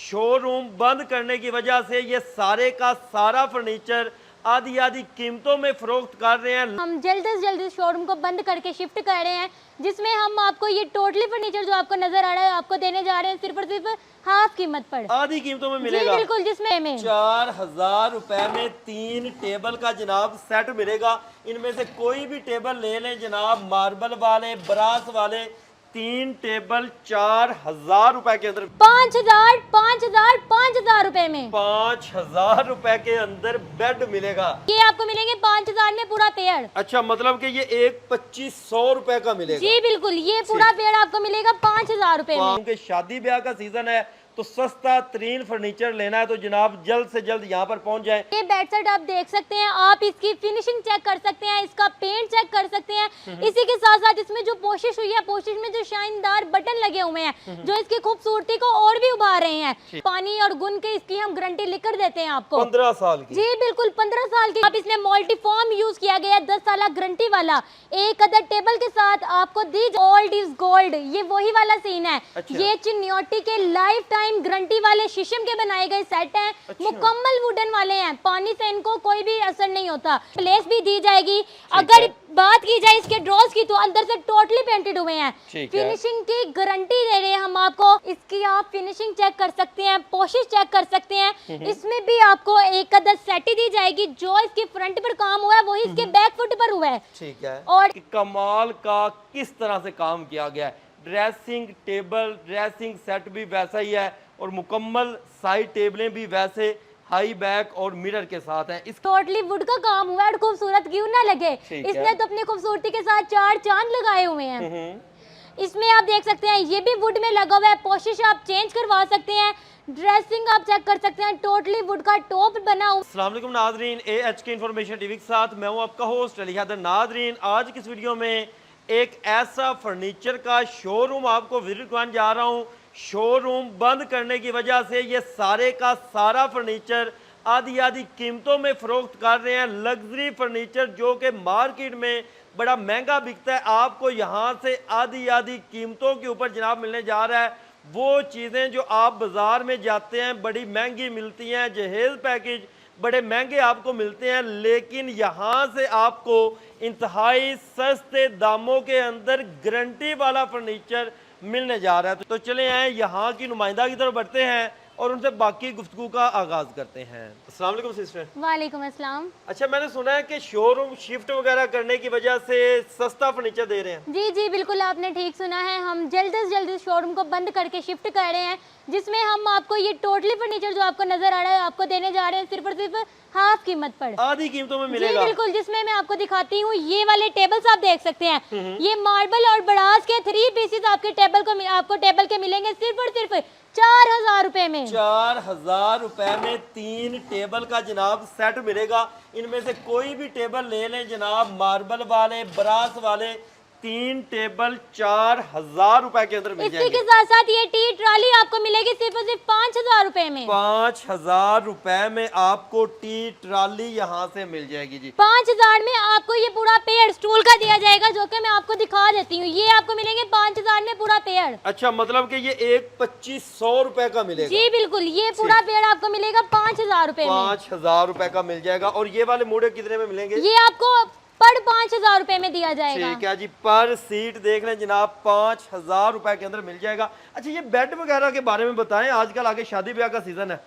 Showroom बंद करने की वजह से ये सारे का सारा फर्नीचर आधी आधी कीमतों में फरोख्त कर रहे हैं। हम जल्द से जल्द शोरूम को बंद करके शिफ्ट कर रहे हैं, जिसमें हम आपको ये टोटली फर्नीचर जो आपको नजर आ रहा है आपको देने जा रहे हैं सिर्फ और सिर्फ हाफ कीमत पर, आधी कीमतों में मिलेगा। जी बिल्कुल, जिसमें 4000 रुपए में 3 टेबल का जनाब सेट मिलेगा। इनमें से कोई भी टेबल ले लें जनाब, मार्बल वाले, ब्रास वाले, 3 टेबल 4000 रुपए के अंदर, 5000 रुपए में 5000 रुपए के अंदर बेड मिलेगा। ये आपको मिलेंगे 5000 में पूरा पेड़। अच्छा, मतलब कि ये एक 2500 रुपए का मिलेगा। जी बिल्कुल, ये पूरा पेड़ आपको मिलेगा 5000 रुपए में। क्योंकि शादी ब्याह का सीजन है तो सस्ता तरीन फर्नीचर लेना है तो जनाब जल्द से जल्द यहाँ पर पहुंच जाए। ये बेड सेट आप देख सकते हैं, आप इसकी फिनिशिंग चेक कर सकते हैं, इसका पेंट चेक कर सकते हैं। इसी के साथ साथ इसमें जो पोशिश हुई है, पोशिश में जो शानदार बटन लगे हुए हैं जो इसकी खूबसूरती को और भी उभार रहे हैं। पानी और गुन के इसकी हम गारंटी लिख कर देते हैं आपको 15 साल की। जी बिल्कुल, 15 साल की। अब इसमें मल्टीफॉर्म यूज किया गया है, 10 साल गारंटी वाला। एक अदर टेबल के साथ आपको दी ओल्ड इज गोल्ड, ये वही वाला सीन है। अच्छा। ये चिन्योटी के लाइफ टाइम गारंटी वाले शीशम के बनाए गए सेट हैं। अच्छा। मुकम्मल वुडन वाले हैं, पानी से इनको कोई भी असर नहीं होता। प्लेस भी दी जाएगी। अगर बात की जाए इसके ड्रॉर्स की तो अंदर से टोटली पेंटेड हुए हैं। फिनिशिंग की गारंटी दे रहे हैं हम आपको। इसकी आप फिनिशिंग चेक कर सकते हैं, पोशिश चेक कर सकते हैं। इसमें भी आपको एक अदर सेट ही दी जाएगी। जो इसके फ्रंट पर काम हुआ है वही इसके बैक फुट पर हुआ है। ठीक है। और कमाल का किस तरह से काम किया गया है। ड्रेसिंग टेबल, ड्रेसिंग सेट भी वैसा ही है और मुकम्मल साइड टेबलें भी वैसे हाई बैक और मिरर के साथ हैं। इस टोटली वुड का काम हुआ है और खूबसूरत क्यों ना लगे, इसने तो अपनी खूबसूरती के साथ 4 चांद लगाए हुए हैं। इसमें आप देख सकते हैं ये भी वुड में लगा हुआ है। पोशिश आप चेंज करवा सकते हैं, ड्रेसिंग आप चेक कर सकते हैं, टोटली वुड का टॉप बना हुआ। अस्सलाम वालेकुम नाजरीन, AHK इन्फॉर्मेशन टीवी के साथ मैं हूं आपका होस्ट अली हैदर। नाजरीन, आज की इस वीडियो में एक ऐसा फर्नीचर का शोरूम आपको विजिट करवाने जा रहा हूं। शोरूम बंद करने की वजह से ये सारे का सारा फर्नीचर आधी आधी कीमतों में फरोख्त कर रहे हैं। लग्जरी फर्नीचर जो कि मार्केट में बड़ा महंगा बिकता है, आपको यहाँ से आधी आधी कीमतों के ऊपर जनाब मिलने जा रहा है। वो चीज़ें जो आप बाज़ार में जाते हैं बड़ी महंगी मिलती हैं, जहेज पैकेज बड़े महंगे आपको मिलते हैं, लेकिन यहाँ से आपको इंतहाई सस्ते दामों के अंदर गारंटी वाला फर्नीचर मिलने जा रहा है। तो चले आए यहाँ की नुमाइंदा की तरफ बढ़ते हैं और उनसे बाकी गुफ्तगू का आगाज करते हैं। अस्सलाम वालेकुम सिस्टर। वालेकुम अस्सलाम। अच्छा, मैंने सुना है कि शोरूम शिफ्ट वगैरह करने की वजह से सस्ता फर्नीचर दे रहे हैं। जी जी बिल्कुल, आपने ठीक सुना है। हम जल्द से जल्द शोरूम को बंद करके शिफ्ट कर रहे हैं, जिसमें हम आपको ये टोटली फर्नीचर जो आपको नजर आ रहा है आपको देने जा रहे हैं सिर्फ और सिर्फ हाफ कीमत पर, आधी कीमतों में मिलेगा। जी बिल्कुल, जिसमें मैं आपको दिखाती हूँ। ये वाले टेबल्स आप देख सकते हैं, ये मार्बल और ब्रास के 3 पीसेस आपको टेबल के मिलेंगे सिर्फ और सिर्फ 4000 रुपए में। 4000 रुपए में 3 टेबल का जनाब सेट मिलेगा। इनमें से कोई भी टेबल ले लें जनाब, मार्बल वाले, ब्रास वाले, 3 टेबल 4000 रुपए के अंदर मिल जाएंगे। इसी के साथ साथ ये टी ट्रॉली आपको मिलेगी सिर्फ और सिर्फ 5000 रुपए में। 5000 रुपए में आपको टी ट्रॉली यहाँ से मिल जाएगी जी। 5000 में आपको ये पूरा पेड़ स्टूल का दिया जाएगा, जो कि मैं आपको दिखा देती हूँ। ये आपको मिलेंगे 5000 में पूरा पेड़। अच्छा, मतलब कि ये एक 2500 रुपए का मिलेगा। जी बिल्कुल, ये पूरा पेड़ आपको मिलेगा 5000 रुपए में। 5000 रुपए का मिल जाएगा। और ये वाले मूडे कितने में मिलेंगे? ये आपको पर 5000 रुपए में दिया जाएगा। ठीक है जी, पर सीट देख लें जनाब, 5000 रुपए के अंदर मिल जाएगा। अच्छा, ये बेड वगैरह के बारे में बताएं, आजकल आगे शादी ब्याह का सीजन है।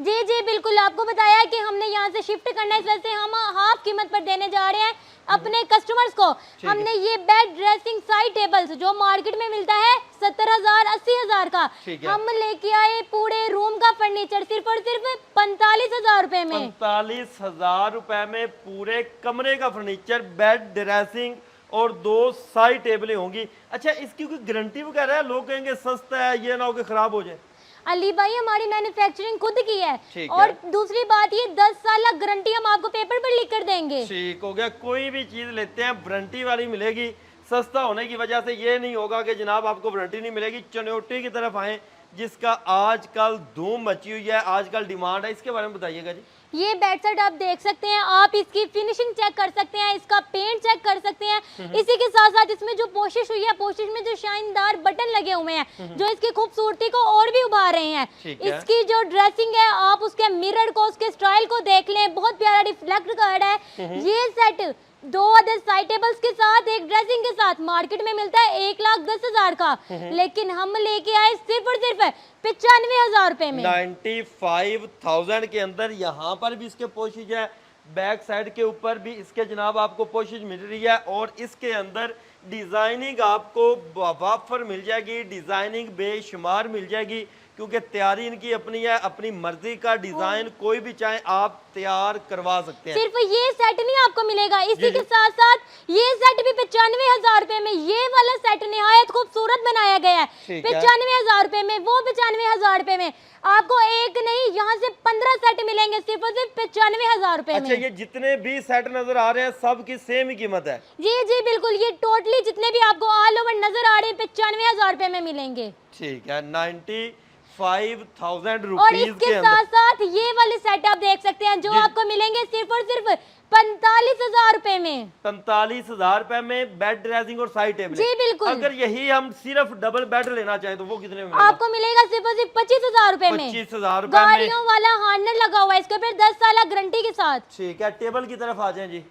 जी जी बिल्कुल, आपको बताया कि हमने यहाँ से शिफ्ट करना है, इस वजह से हम हाफ कीमत पर देने जा रहे हैं अपने कस्टमर्स को। हमने ये बेड ड्रेसिंग साइड टेबल्स जो मार्केट में मिलता है 70,000 80,000 का, हम लेके आए पूरे रूम का फर्नीचर सिर्फ और सिर्फ 45,000 रुपए में। 45,000 रुपए में पूरे कमरे का फर्नीचर, बेड, ड्रेसिंग और 2 साइड टेबलें होंगी। अच्छा, इसकी कोई गारंटी वगैरह है? लोग कहेंगे सस्ता है, ये ना हो कि खराब हो जाए। अली भाई, हमारी मैन्युफैक्चरिंग खुद की है और दूसरी बात ये 10 साल गारंटी हम आपको पेपर पर लिख कर देंगे। ठीक हो गया। कोई भी चीज लेते हैं वारंटी वाली मिलेगी। सस्ता होने की वजह से ये नहीं होगा कि जनाब आपको वारंटी नहीं मिलेगी। चन्योटी की तरफ आए, जिसका आजकल धूम मची हुई है, आजकल डिमांड है, इसके बारे में बताइएगा जी। ये बेड सेट आप देख सकते हैं, आप इसकी फिनिशिंग चेक कर सकते हैं, इसका पेंट चेक कर सकते हैं। इसी के साथ साथ इसमें जो पोशिश हुई है, पोशिश में जो शानदार बटन लगे हुए हैं जो इसकी खूबसूरती को और भी उभार रहे हैं। इसकी जो ड्रेसिंग है, आप उसके मिरर को, उसके स्टाइल को देख लें, बहुत प्यारा रिफ्लेक्ट कर रहा है। ये सेट 2 अदर साइड टेबल्स के साथ, एक ड्रेसिंग के साथ मार्केट में मिलता है 1,10,000 का, लेकिन हम लेके आए सिर्फ और सिर्फ 95,000 रुपए में। 95,000 के अंदर यहाँ पर भी इसके पोशिश है, बैक साइड के ऊपर भी इसके जनाब आपको पोशिश मिल रही है, और इसके अंदर डिजाइनिंग आपको वाफर मिल जाएगी, डिजाइनिंग बेशुमार मिल जाएगी, क्योंकि तैयारी इनकी अपनी है, अपनी मर्जी का डिजाइन कोई भी चाहे आप तैयार करवा सकते हैं। सिर्फ ये सेट नहीं आपको मिलेगा, इसी के साथ साथ ये सेट भी 95,000 रुपए में। ये वाला सेट निहायत खूबसूरत बनाया गया है 95,000 रुपए में, वो 95,000 रुपए में। आपको एक नहीं, यहाँ से 15 सेट मिलेंगे सिर्फ और सिर्फ 95,000 रुपए में। अच्छा, ये जितने भी सेट नजर आ रहे हैं सब की सेम ही कीमत है? जी जी बिल्कुल, ये टोटली जितने भी आपको ऑल ओवर नजर आ रहे हैं 95,000 रुपए में मिलेंगे। ठीक है, 95,000 और रुपीज इसके के अंदर साथ साथ ये वाले सेट आप देख सकते हैं जो आपको मिलेंगे सिर्फ और सिर्फ 45,000 रुपए में। 45,000 रुपए में बेड ड्रेसिंग और साइड टेबल? जी बिल्कुल। अगर यही हम सिर्फ डबल बेड लेना चाहें तो वो कितने में आपको मिलेगा सिर्फ और सिर्फ 25,000 रुपए में। 25,000 रुपए में गाड़ियों वाला हार्नर लगा हुआ है इसके ऊपर 10 साल गारंटी के साथ। ठीक है, टेबल की तरफ आ जाएं जी।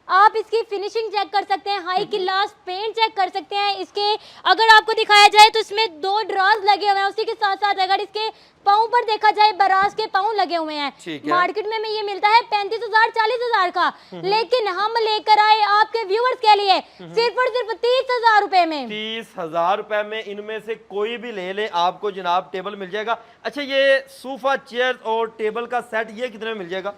आप इसकी फिनिशिंग चेक कर सकते हैं, हाई क्लास पेंट चेक कर सकते हैं। इसके अगर आपको दिखाया जाए तो इसमें 2 ड्रॉज लगे हुए हैं, उसी के साथ साथ अगर इसके पाँव पर देखा जाए बराज के पाँव लगे हुए हैं। मार्केट में ये मिलता है 35,000 40,000 का, लेकिन हम लेकर आए आपके व्यूअर्स के लिए सिर्फ और सिर्फ 30,000 रुपए में। 30,000 रुपए में इनमें से कोई भी ले ले आपको जनाब टेबल मिल जाएगा। अच्छा, ये सोफा चेयर और टेबल का सेट ये कितने में मिल जाएगा?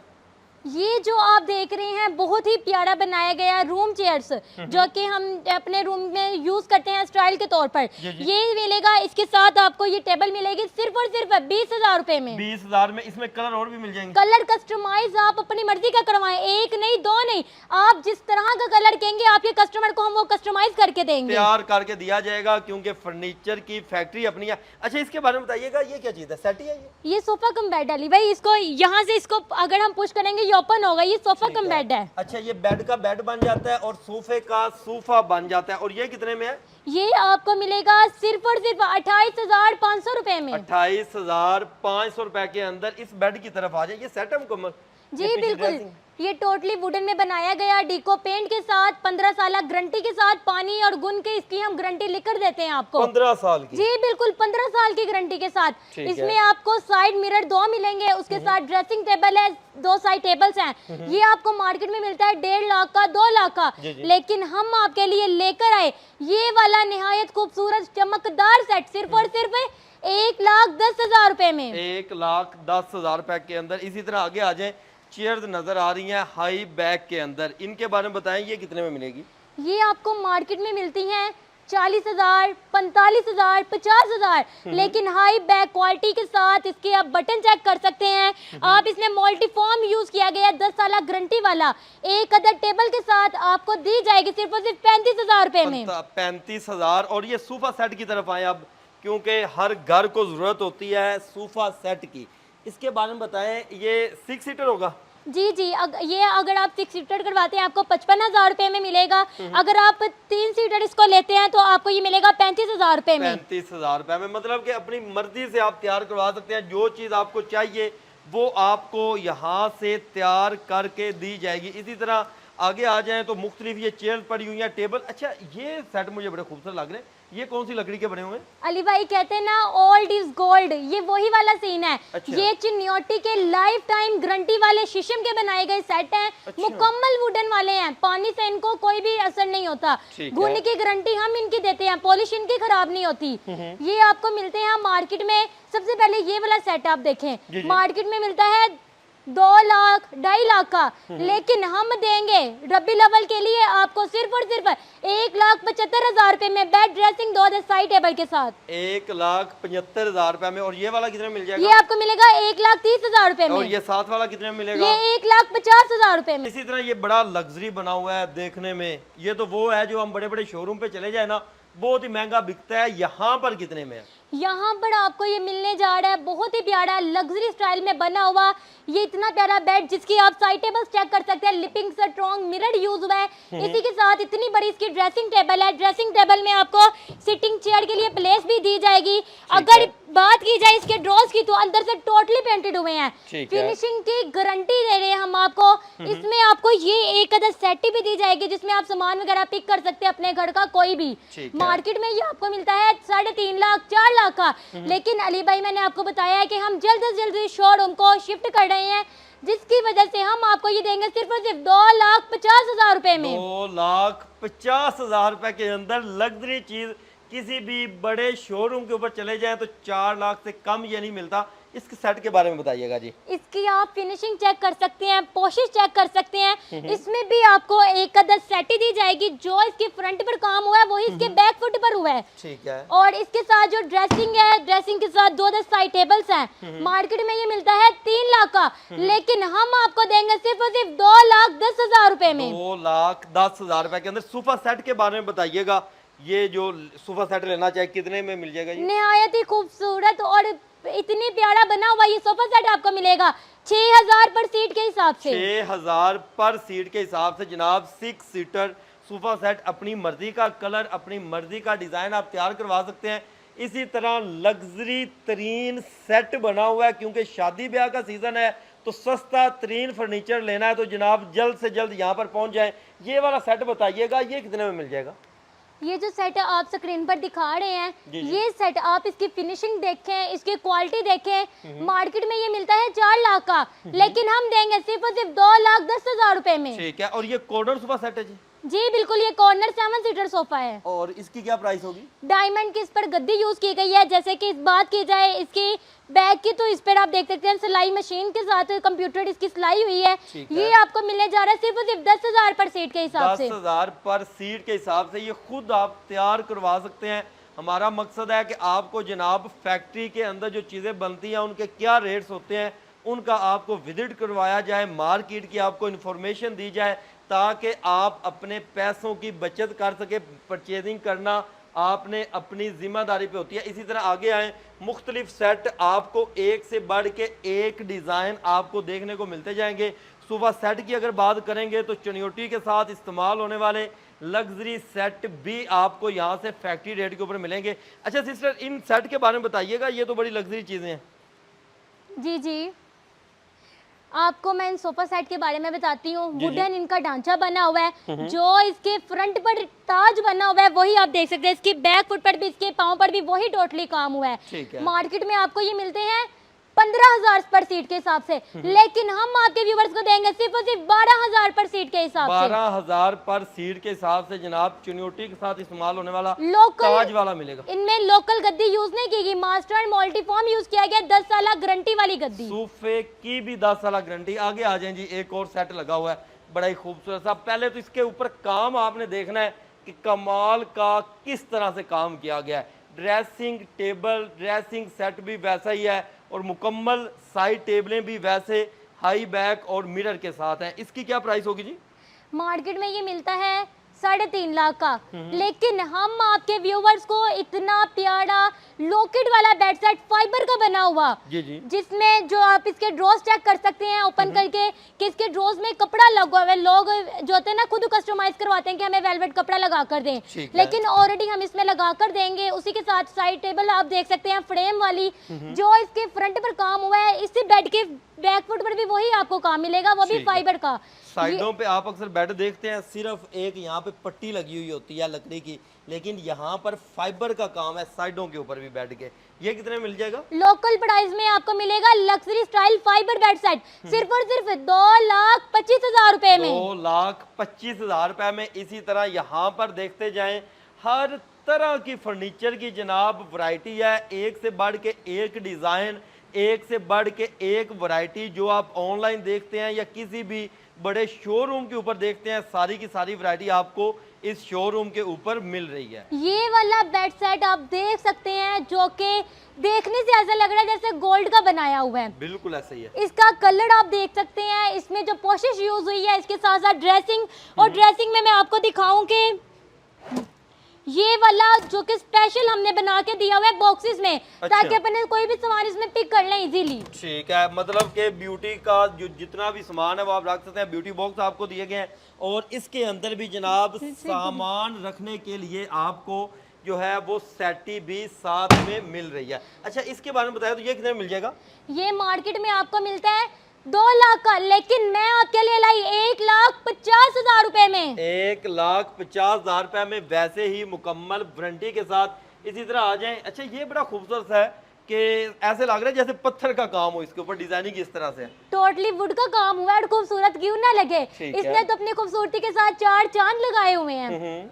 ये जो आप देख रहे हैं बहुत ही प्यारा बनाया गया रूम चेयर्स, जो कि हम अपने रूम में यूज करते हैं स्टाइल के तौर पर। ये मिलेगा, इसके साथ आपको ये टेबल मिलेगी सिर्फ और सिर्फ 20,000 रुपए में। 20,000 में इसमें कलर और भी मिल जाएंगे? कलर कस्टमाइज आप अपनी मर्जी का करवाएं, एक नहीं 2 नहीं, आप जिस तरह का कलर कहेंगे आपके कस्टमर को हम वो कस्टमाइज करके देंगे, तैयार करके दिया जाएगा, क्योंकि फर्नीचर की फैक्ट्री अपनी है। अच्छा, इसके बारे में बताइएगा, ये क्या चीज है? सेट ही है ये सोफा कम बेड अली भाई। इसको यहाँ से इसको अगर हम पुश करेंगे ये ओपन होगा, ये सोफा कम बेड है। अच्छा, ये बेड का बेड बन जाता है और सोफे का सोफा बन जाता है, और ये कितने में है? ये आपको मिलेगा सिर्फ और सिर्फ 28,500 रुपए में। 28,500 रुपए के अंदर इस बेड की तरफ आ जाए। ये सेट है मुकम्मल? जी बिल्कुल, ये टोटली वुडन में बनाया गया, डीको पेंट के साथ, 15 साल गारंटी के साथ, पानी और गुण के इसकी हम गारंटी लिख कर देते हैं आपको। 15 साल की? जी बिल्कुल, 15 साल की गारंटी के साथ। इसमें आपको साइड मिरर 2 मिलेंगे, उसके साथ ड्रेसिंग टेबल है, 2 साइड टेबल्स हैं। ये आपको मार्केट में मिलता है 1.5 लाख का, 2 लाख का, लेकिन हम आपके लिए लेकर आए ये वाला निहायत खूबसूरत चमकदार सेट सिर्फ और सिर्फ 1,10,000 रुपए में। 1,10,000 रुपए के अंदर। इसी तरह आगे आ जाए, चेयर्स नजर आ रही हैं हाई बैक के अंदर, इनके बारे में बताएं, ये कितने में मिलेगी? ये आपको मार्केट में मिलती हैं 40,000 45,000 50,000, लेकिन हाई बैक क्वालिटी के साथ इसके आप बटन चेक कर सकते हैं। आप इसमें मल्टीफॉर्म यूज किया गया 10 साल गारंटी वाला, एक अदर टेबल के साथ आपको दी जाएगी सिर्फ और सिर्फ 35,000 रुपए में। 35,000। और ये सोफा सेट की तरफ आए अब, क्योंकि हर घर को जरूरत होती है सोफा सेट की, इसके बारे में बताएं। ये 6 सीटर होगा? जी ये अगर आप 6 सीटर करवाते हैं आपको 55,000 रुपए में मिलेगा। अगर आप 3 सीटर इसको लेते हैं तो आपको ये मिलेगा 35,000 रुपए में। 35,000 रुपए में, मतलब कि अपनी मर्जी से आप तैयार करवा सकते हैं, जो चीज आपको चाहिए वो आपको यहाँ से तैयार करके दी जाएगी। इसी तरह आगे आ जाएं तो मुख्तलिफ ये चेयर पड़ी हुई हैं, टेबल। अच्छा, ये सेट मुझे बड़े खूबसूरत लग रहे हैं, ये कौन सी लकड़ी के बने हुए हैं? अली भाई कहते हैं ना ओल्ड इज गोल्ड, ये वही वाला सीन है। अच्छा। ये चिन्योटी के लाइफ टाइम गारंटी वाले शीशम के बनाए गए सेट हैं। अच्छा। मुकम्मल वुडन वाले हैं, पानी से इनको कोई भी असर नहीं होता। गुण की गारंटी हम इनकी देते हैं, पॉलिश इनकी खराब नहीं होती। ये आपको मिलते हैं मार्केट में। सबसे पहले ये वाला सेट आप देखें, मार्केट में मिलता है 2 लाख 2.5 लाख का, लेकिन हम देंगे रबी लेवल के लिए आपको सिर्फ और सिर्फ 1,75,000 रुपए में, बेड ड्रेसिंग 2 साइड टेबल के साथ 1,75,000 रुपए में। और ये वाला कितने में मिल जाएगा? ये आपको मिलेगा 1,30,000 रुपए में। और ये साथ वाला कितने में मिलेगा? ये 1,50,000 रुपए में। इसी तरह ये बड़ा लग्जरी बना हुआ है देखने में, ये तो वो है जो हम बड़े बड़े शोरूम पे चले जाए ना बहुत ही महंगा बिकता है, यहाँ पर कितने में है? यहाँ पर आपको ये मिलने जा रहा है बहुत ही प्यारा लग्जरी स्टाइल में बना हुआ ये इतना प्यारा बेड जिसकी आप साइड टेबल्स चेक कर सकते हैं। लिपिंग स्ट्रॉन्ग मिरर यूज हुआ है। इसी के साथ इतनी बड़ी इसकी ड्रेसिंग टेबल है। ड्रेसिंग टेबल में आपको सिटिंग चेयर के लिए प्लेस भी दी जाएगी। अगर बात की जाए इसके ड्रॉज की तो अंदर से टोटली पेंटेड हुए हैं। फिनिशिंग की गारंटी दे रहे हैं हम आपको। इसमें आपको ये एक अदर सेट भी दी जाएगी जिसमें आप सामान वगैरह पिक कर सकते हैं अपने घर का कोई भी। मार्केट में ये आपको मिलता है 3.5 लाख 4 लाख का, लेकिन अली भाई मैंने आपको बताया है कि हम जल्द से जल्द शोरूम को शिफ्ट कर रहे हैं जिसकी वजह से हम आपको ये देंगे सिर्फ और सिर्फ 2,50,000 रुपए में। 2,50,000 रुपए के अंदर लग्जरी चीज किसी भी बड़े शोरूम के ऊपर चले जाएं तो 4 लाख से कम ये नहीं मिलता। इसके सेट के बारे में बताइएगा जी। इसकी आप फिनिशिंग चेक कर सकते हैं, पोशिश चेक कर सकते हैं। इसमें भी आपको एक अदद सेट ही दी जाएगी। जो इसके फ्रंट पर काम हुआ है वही इसके बैक फुट पर हुआ है। ठीक है। और इसके साथ जो ड्रेसिंग है, ड्रेसिंग के साथ 2 साइड टेबल्स हैं। मार्केट में ये मिलता है 3 लाख का, लेकिन हम आपको देंगे सिर्फ और सिर्फ 2,10,000 रुपए में। 2,10,000 रुपए के अंदर। सोफा सेट के बारे में बताइएगा। ये जो सोफा सेट लेना चाहे कितने में मिल जाएगा? निहायत ही खूबसूरत और इतनी प्यारा बना हुआ ये सोफा सेट आपको मिलेगा 6,000 पर सीट के हिसाब से। 6,000 पर सीट के हिसाब से जनाब 6 सीटर सोफा सेट। अपनी मर्जी का कलर, अपनी मर्जी का डिजाइन आप तैयार करवा सकते हैं। इसी तरह लग्जरी तरीन सेट बना हुआ है क्योंकि शादी ब्याह का सीजन है तो सस्ता तरीन फर्नीचर लेना है तो जनाब जल्द से जल्द यहाँ पर पहुंच जाएं। ये वाला सेट बताइएगा ये कितने में मिल जाएगा? ये जो सेट आप स्क्रीन पर दिखा रहे हैं ये सेट आप इसकी फिनिशिंग देखें, इसकी क्वालिटी देखें। मार्केट में ये मिलता है 4 लाख का, लेकिन हम देंगे सिर्फ और सिर्फ 2,10,000 रुपए में। ठीक है। और ये कॉर्नर सोफा सेट है जी बिल्कुल, ये कॉर्नर 7 सीटर सोफा है। और इसकी क्या प्राइस होगी? डायमंड की इस पर गद्दी यूज की गई है। जैसे कि इस बात की जाए इसकी बैग की तो इस पर आप देख सकते हैं सिलाई मशीन के साथ कंप्यूटर इसकी सिलाई हुई है। ये आपको मिलने जा रहा है सिर्फ और सिर्फ 10,000 पर सीट के हिसाब से। 10,000 पर सीट के हिसाब से ये खुद आप तैयार करवा सकते हैं। हमारा मकसद है कि आपको जनाब फैक्ट्री के अंदर जो चीज़ें बनती हैं उनके क्या रेट्स होते हैं उनका आपको विजिट करवाया जाए, मार्केट की आपको इन्फॉर्मेशन दी जाए ताकि आप अपने पैसों की बचत कर सके। परचेजिंग करना आपने अपनी जिम्मेदारी पे होती है। इसी तरह आगे आए, मुख्तलिफ सेट आपको एक से बढ़ के एक डिज़ाइन आपको देखने को मिलते जाएंगे। सोफा सेट की अगर बात करेंगे तो चनियोटी के साथ इस्तेमाल होने वाले लग्जरी सेट भी आपको यहाँ से फैक्ट्री रेट के ऊपर मिलेंगे। अच्छा सिस्टर, इन सेट के बारे में बताइएगा, ये तो बड़ी लग्जरी चीज़ें हैं। जी जी, आपको मैं इन सोफा सेट के बारे में बताती हूँ। वुडन इनका ढांचा बना हुआ है। जो इसके फ्रंट पर ताज बना हुआ है वही आप देख सकते हैं। इसके बैक फुट पर भी, इसके पाँव पर भी वही टोटली काम हुआ है। मार्केट में आपको ये मिलते हैं 15,000 पर सीट के हिसाब से, लेकिन हम आपके व्यूवर्स को देंगे सिर्फ और सिर्फ 12,000 पर सीट के हिसाब से। 12,000 पर सीट के हिसाब से जनाब चुनियोटी के साथ इस्तेमाल होने वाला लोकल ताज वाला मिलेगा। इनमें लोकल गद्दी यूज नहीं की गई, मास्टर एंड मल्टीफॉर्म यूज किया गया। 10 साल गारंटी वाली गद्दी। सोफे की भी 10 साल गारंटी। आगे आ जाए जी, एक और सेट लगा हुआ है बड़ा ही खूबसूरत सा। पहले तो इसके ऊपर काम आपने देखना है कि कमाल का किस तरह से काम किया गया है। ड्रेसिंग टेबल, ड्रेसिंग सेट भी वैसा ही है और मुकम्मल साइड टेबलें भी वैसे हाई बैक और मिरर के साथ हैं। इसकी क्या प्राइस होगी जी? मार्केट में ये मिलता है 3.5 लाख का, लेकिन हम आपके व्यूवर्स को इतना प्यारा लॉकेट वाला बेड सेट फाइबर का बना हुआ जी जी, जिसमें जो आप इसके ड्रॉज चेक कर सकते हैं ओपन करके कि इसके ड्रॉज में कपड़ा लगा हुआ है। लोग जो होते हैं ना खुद कस्टमाइज करवाते हैं कि हमें वेलवेट कपड़ा लगा कर दें, लेकिन ऑलरेडी हम इसमें लगा कर देंगे। उसी के साथ साइड टेबल आप देख सकते हैं फ्रेम वाली, जो इसके फ्रंट पर काम हुआ है। इसी बेड के बैक फुट पर भी वही आपको काम मिलेगा, वो भी फाइबर का। साइडों पे आप अक्सर बेड देखते हैं सिर्फ एक यहाँ पे पट्टी लगी हुई होती है लकड़ी की, लेकिन यहाँ पर फाइबर का काम है साइडों के ऊपर भी बेड के। ये कितने में मिल जाएगा? लोकल प्राइस में आपको मिलेगा luxury style fibre bed set सिर्फ और सिर्फ 2,25,000 रुपए में। 2,25,000 रुपए में। इसी तरह यहाँ पर देखते जाएं, हर तरह की फर्नीचर की जनाब वैरायटी है। एक से बढ़ के एक डिज़ाइन, एक से बढ़ के एक वैरायटी। जो आप ऑनलाइन देखते हैं या किसी भी बड़े शोरूम के ऊपर देखते हैं, सारी की सारी वैरायटी आपको इस शोरूम के ऊपर मिल रही है। ये वाला बेड सेट आप देख सकते हैं जो कि देखने से ऐसा लग रहा है जैसे गोल्ड का बनाया हुआ है। बिल्कुल ऐसा ही है। इसका कलर आप देख सकते हैं, इसमें जो पोशिश यूज हुई है, इसके साथ साथ ड्रेसिंग, और ड्रेसिंग में मैं आपको दिखाऊं कि ये वाला जो कि स्पेशल हमने बना के दिया हुआ है बॉक्सेस में, ताकि अपने कोई भी सामान इसमें पिक कर लें इजीली। ठीक है, मतलब कि ब्यूटी का जो जितना भी सामान है वो आप रख सकते हैं। ब्यूटी बॉक्स आपको दिए गए हैं और इसके अंदर भी जनाब सामान रखने के लिए आपको जो है वो सेटी भी साथ में मिल रही है। अच्छा, इसके बारे में बताया तो ये कितने में मिल जाएगा? ये मार्केट में आपको मिलता है 2 लाख का, लेकिन मैं आपके लिए लाई 1,50,000 रुपए में। 1,50,000 रुपए में, वैसे ही मुकम्मल वारंटी के साथ इसी तरह आ जाएं। अच्छा, ये बड़ा खूबसूरत है कि ऐसे लग रहा है जैसे पत्थर का काम हो, इसके ऊपर डिजाइनिंग इस तरह से टोटली वुड का काम हुआ है, खूबसूरत क्यों ना लगे। इसने तो अपनी खूबसूरती के साथ 4 चांद लगाए हुए हैं।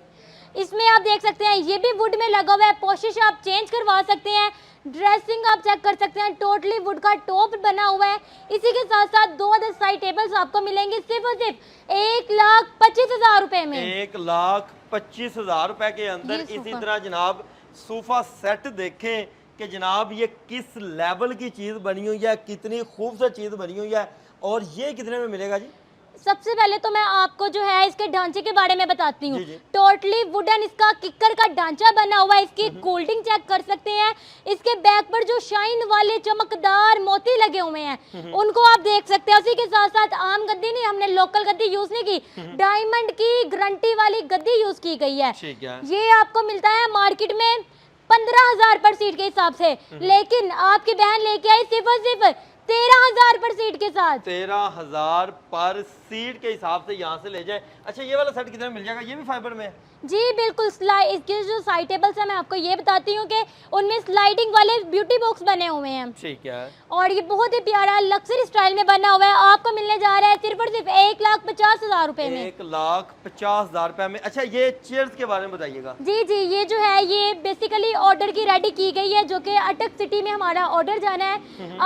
इसमें आप देख सकते हैं ये भी वुड में लगा हुआ है, पोशिश आप चेंज करवा सकते हैं, ड्रेसिंग आप चेक कर सकते हैं, टोटली वुड का टॉप बना हुआ है। इसी के साथ साथ 2 अदर साइड टेबल्स आपको मिलेंगे सिर्फ और सिर्फ 1,25,000 रुपए में। 1,25,000 रुपए के अंदर इसी तरह जनाब सोफा सेट देखें कि जनाब ये किस लेवल की चीज बनी हुई है, कितनी खूबसूरत चीज बनी हुई है। और ये कितने में मिलेगा जी? सबसे पहले तो मैं आपको जो है इसके ढांचे के बारे में बताती हूँ। टोटली वुडन इसका किकर का ढांचा बना हुआ है। इसकी कोल्डिंग चेक कर सकते हैं। इसके बैक पर जो शाइन वाले चमकदार मोती लगे हुए हैं उनको आप देख सकते हैं। उसी के साथ साथ आम गद्दी नहीं, हमने लोकल गद्दी यूज नहीं की, डायमंड की गारंटी वाली गद्दी यूज की गई है। ये आपको मिलता है मार्केट में 15,000 पर सीट के हिसाब से, लेकिन आपकी बहन लेके आई सिर्फ और सिर्फ 13,000 पर सीट के साथ। 13,000 पर सीट के हिसाब से यहाँ से ले जाए। अच्छा, ये वाला सेट कितने में मिल जाएगा? ये भी फाइबर में है जी बिल्कुल। इसके जो साइड टेबल्स है मैं आपको ये बताती हूँ कि उनमें स्लाइडिंग वाले ब्यूटी बॉक्स बने हुए हैं। ठीक है, और ये बहुत ही प्यारा लग्जरी स्टाइल में बना हुआ है। आपको मिलने जा रहा है सिर्फ और सिर्फ 1,50,000 रुपए में। 1,50,000 रुपए में। अच्छा, ये चेयर्स के बारे में बताइएगा। जी जी, ये जो है ये बेसिकली ऑर्डर की रेडी की गई है, जो कि अटक सिटी में हमारा ऑर्डर जाना है।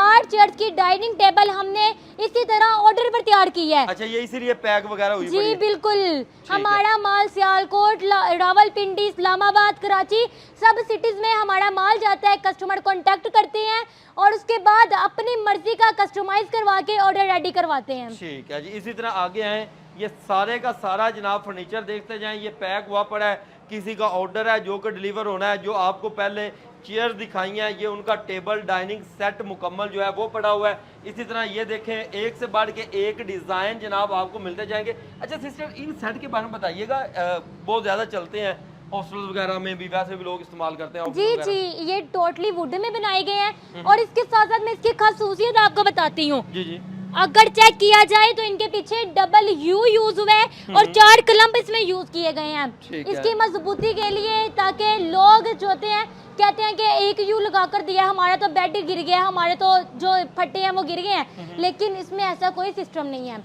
8 चेयर्स की डाइनिंग टेबल हमने इसी तरह ऑर्डर पर तैयार की है। अच्छा, ये इसीलिए पैक वगैरह हुई जी बिल्कुल। हमारा माल सियालकोट, रावलपिंडी, इस्लामाबाद, कराची सब सिटीज में हमारा माल जाता है। कस्टमर कांटेक्ट करते हैं और उसके बाद अपनी मर्जी का कस्टमाइज करवा के ऑर्डर रेडी करवाते हैं। ठीक है जी। इसी तरह आगे आए, ये सारे का सारा जनाब फर्नीचर देखते जाएं। ये पैक हुआ पड़ा है, किसी का ऑर्डर है जो कि डिलीवर होना है। जो आपको पहले चेयर दिखाई हैं, ये उनका टेबल डाइनिंग सेट मुकम्मल जो है वो पड़ा हुआ है। इसी तरह ये देखें, एक से बढ़ के एक डिज़ाइन जनाब आपको मिलते जाएंगे। अच्छा सिस्टर, इन सेट के बारे में बताइएगा, बहुत ज़्यादा चलते हैं हॉस्टल वगैरह में भी, वैसे भी लोग इस्तेमाल करते हैं। जी जी, ये टोटली वुड में बनाए गए हैं। और इसके साथ साथ मैं इसकी खासूसियत आपको बताती हूँ। जी जी, अगर चेक किया जाए तो इनके पीछे डबल यू यूज हुआ है और 4 क्लम्प इसमें यूज किए गए हैं इसकी मजबूती के लिए, ताकि लोग जो होते हैं कहते हैं कि एक यू लगा कर दिया, हमारा तो बेड गिर गया, हमारे तो जो फट्टे हैं वो गिर गए हैं, लेकिन इसमें ऐसा कोई सिस्टम नहीं है।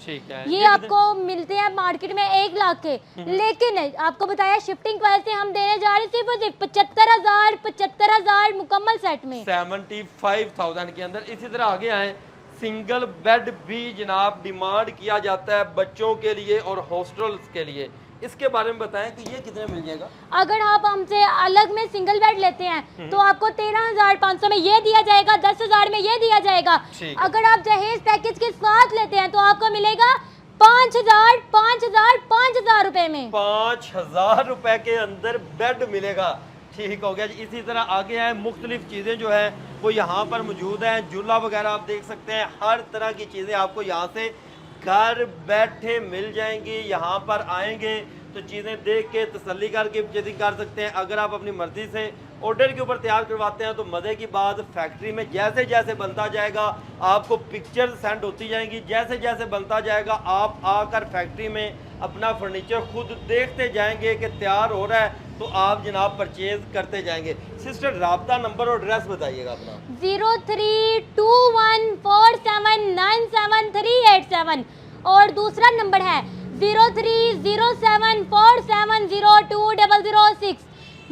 ये आपको मिलते हैं मार्केट में 1 लाख के, लेकिन आपको बताया शिफ्टिंग वजह से हम देने जा रहे सिर्फ 75,000 मुकम्मल सेट में 75,000 के अंदर। इसी तरह आगे आए, सिंगल बेड भी जनाब डिमांड किया जाता है बच्चों के लिए और हॉस्टल्स के लिए। इसके बारे में बताएं कि ये कितने मिल जाएगा? अगर आप हमसे अलग में सिंगल बेड लेते हैं तो आपको 13,500 में ये दिया जाएगा, 10,000 में ये दिया जाएगा। अगर आप जहेज पैकेज के साथ लेते हैं तो आपको मिलेगा 5,000 रुपए में। 5,000 रुपए के अंदर बेड मिलेगा। ठीक हो गया जी। इसी तरह आगे आए, मुख्तलिफ चीज़ें जो है वो यहाँ पर मौजूद हैं। झूला वगैरह आप देख सकते हैं, हर तरह की चीज़ें आपको यहाँ से घर बैठे मिल जाएंगी। यहाँ पर आएंगे तो चीज़ें देख के तसल्ली करके चेकिंग कर सकते हैं। अगर आप अपनी मर्जी से ऑर्डर के ऊपर तैयार करवाते हैं तो मज़े की बात, फैक्ट्री में जैसे जैसे बनता जाएगा आपको पिक्चर सेंड होती जाएंगी। जैसे जैसे बनता जाएगा आप आकर फैक्ट्री में अपना फर्नीचर खुद देखते जाएंगे कि तैयार हो रहा है, तो आप जनाब परचेज करते जाएंगे। सिस्टर, राब्ता नंबर और एड्रेस बताइएगा अपना। 0321479737 और दूसरा नंबर है 030747020006,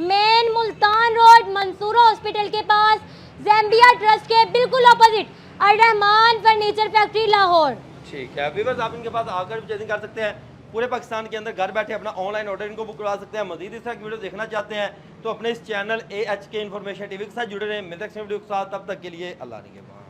main Multan road, Mansura hospital के पास, ज़ैम्बिया ट्रस्ट के बिल्कुल ऑपोजिट, अर-रहमान फर्नीचर फैक्ट्री, लाहौर। ठीक है व्यूअर्स, आप इनके पास आकर भी चेकिंग कर सकते हैं। पूरे पाकिस्तान के अंदर घर बैठे अपना ऑनलाइन ऑर्डर इनको बुक करवा सकते हैं। मजीद इस तरह की वीडियो देखना चाहते हैं तो अपने इस चैनल AHK इन्फॉर्मेशन टीवी के साथ जुड़े रहें। मिलते हैं वीडियो के साथ, तब तक के लिए अल्लाह निगहबान।